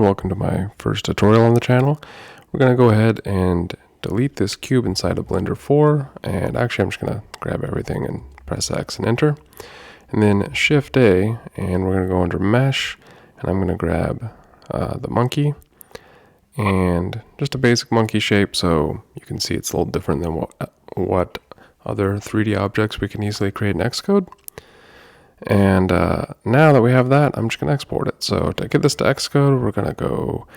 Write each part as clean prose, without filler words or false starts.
welcome to my first tutorial on the channel. We're going to go ahead and delete this cube inside of Blender 4, and actually I'm just going to grab everything and press X and enter, and then Shift A, and we're going to go under Mesh, and I'm going to grab the monkey, and just a basic monkey shape, so you can see it's a little different than what other 3D objects we can easily create in Xcode. And now that we have that, I'm just going to export it. So to get this to Xcode, we're going to go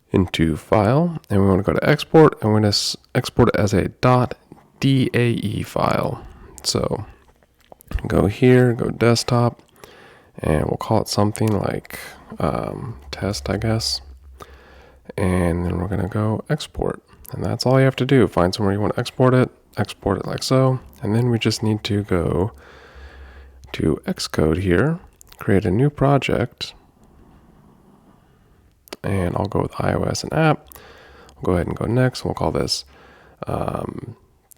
into File, and we want to go to Export, and we're going to export it as a .dae file. So go here, go Desktop, and we'll call it something like test, I guess. And then we're going to go Export. And that's all you have to do. Find somewhere you want to export it like so. And then we just need to go to Xcode here, create a new project, and I'll go with iOS and app. I'll go ahead and go next. We'll call this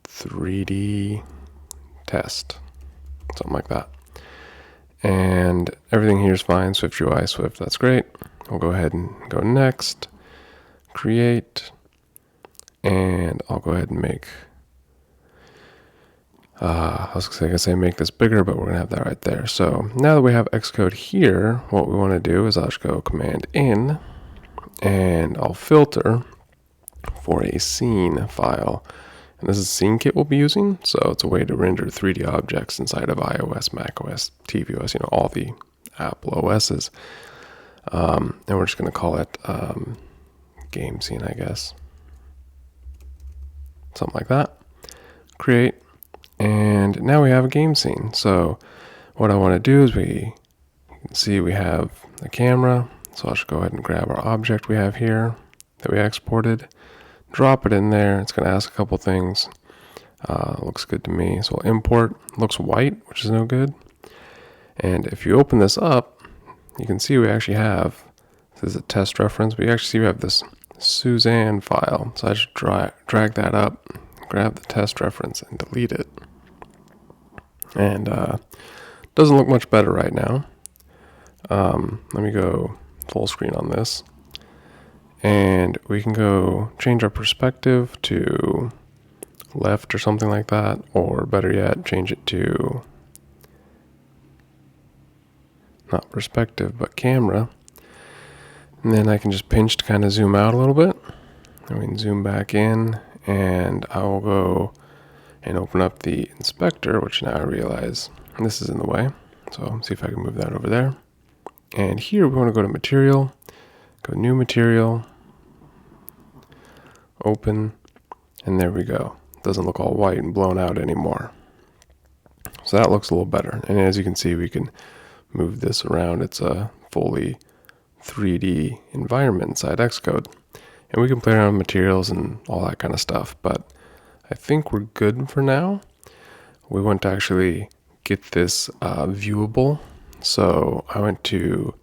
3D test, something like that. And everything here is fine. Swift UI, Swift, that's great. We'll go ahead and go next, create, and I'll go ahead and make I was going to say make this bigger, but we're going to have that right there. So now that we have Xcode here, what we want to do is I'll just go Command in, and I'll filter for a scene file. And this is scene kit we'll be using. So it's a way to render 3D objects inside of iOS, macOS, tvOS, all the Apple OSs. And we're just going to call it game scene, I guess. Something like that. Create. And now we have a game scene. So what I want to do is you can see we have the camera. So I'll just go ahead and grab our object we have here that we exported, drop it in there. It's going to ask a couple things. Looks good to me. So we'll import. Looks white, which is no good. And if you open this up, you can see we actually have, this is a test reference, but you actually see we have this Suzanne file. So I just drag that up, grab the test reference, and delete it. And doesn't look much better right now. Let me go full screen on this, and we can go change our perspective to left or something like that, or better yet, change it to not perspective but camera, and then I can just pinch to kind of zoom out a little bit, and we can zoom back in, and I will go and open up the inspector, which now I realize this is in the way. So see if I can move that over there. And here we want to go to material, go new material, open, and there we go. Doesn't look all white and blown out anymore. So that looks a little better. And as you can see, we can move this around. It's a fully 3D environment inside Xcode. And we can play around with materials and all that kind of stuff, but I think we're good for now. We want to actually get this viewable. So I went to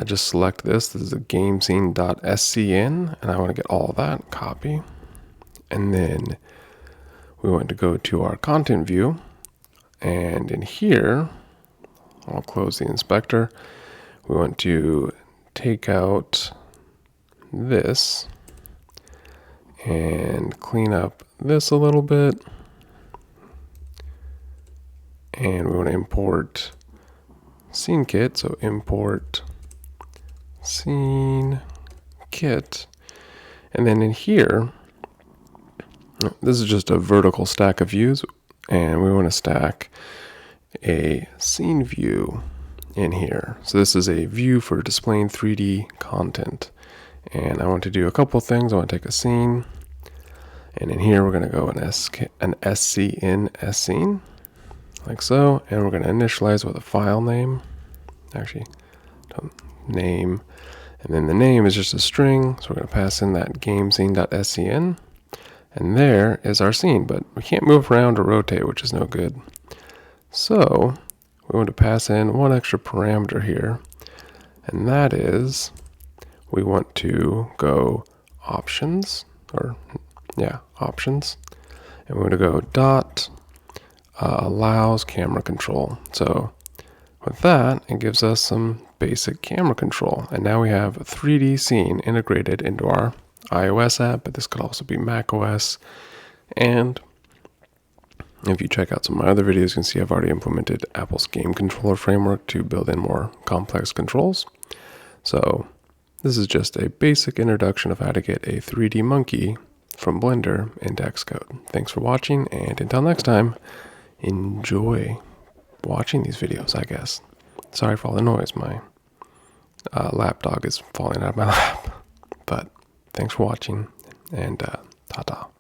just select this. This is a game scene.scn, and I want to get all of that, copy. And then we want to go to our content view, and in here, I'll close the inspector. We want to take out this and clean up this a little bit, and we want to import scene kit. So import scene kit, and then in here, this is just a vertical stack of views, and we want to stack a scene view in here. So this is a view for displaying 3D content. And I want to do a couple things. I want to take a scene, and in here we're going to go an SC in scene, like so, and we're going to initialize with a file name, actually name, and then the name is just a string, so we're going to pass in that game scene.scn, and there is our scene, but we can't move around or rotate, which is no good. So we want to pass in one extra parameter here, and that is we want to go options, options, and we're going to go dot allows camera control. So with that, it gives us some basic camera control. And now we have a 3D scene integrated into our iOS app, but this could also be macOS. And if you check out some of my other videos, you can see I've already implemented Apple's game controller framework to build in more complex controls. So this is just a basic introduction of how to get a 3D monkey from Blender into Xcode. Thanks for watching, and until next time, enjoy watching these videos, I guess. Sorry for all the noise. My lapdog is falling out of my lap. But thanks for watching, and ta-ta.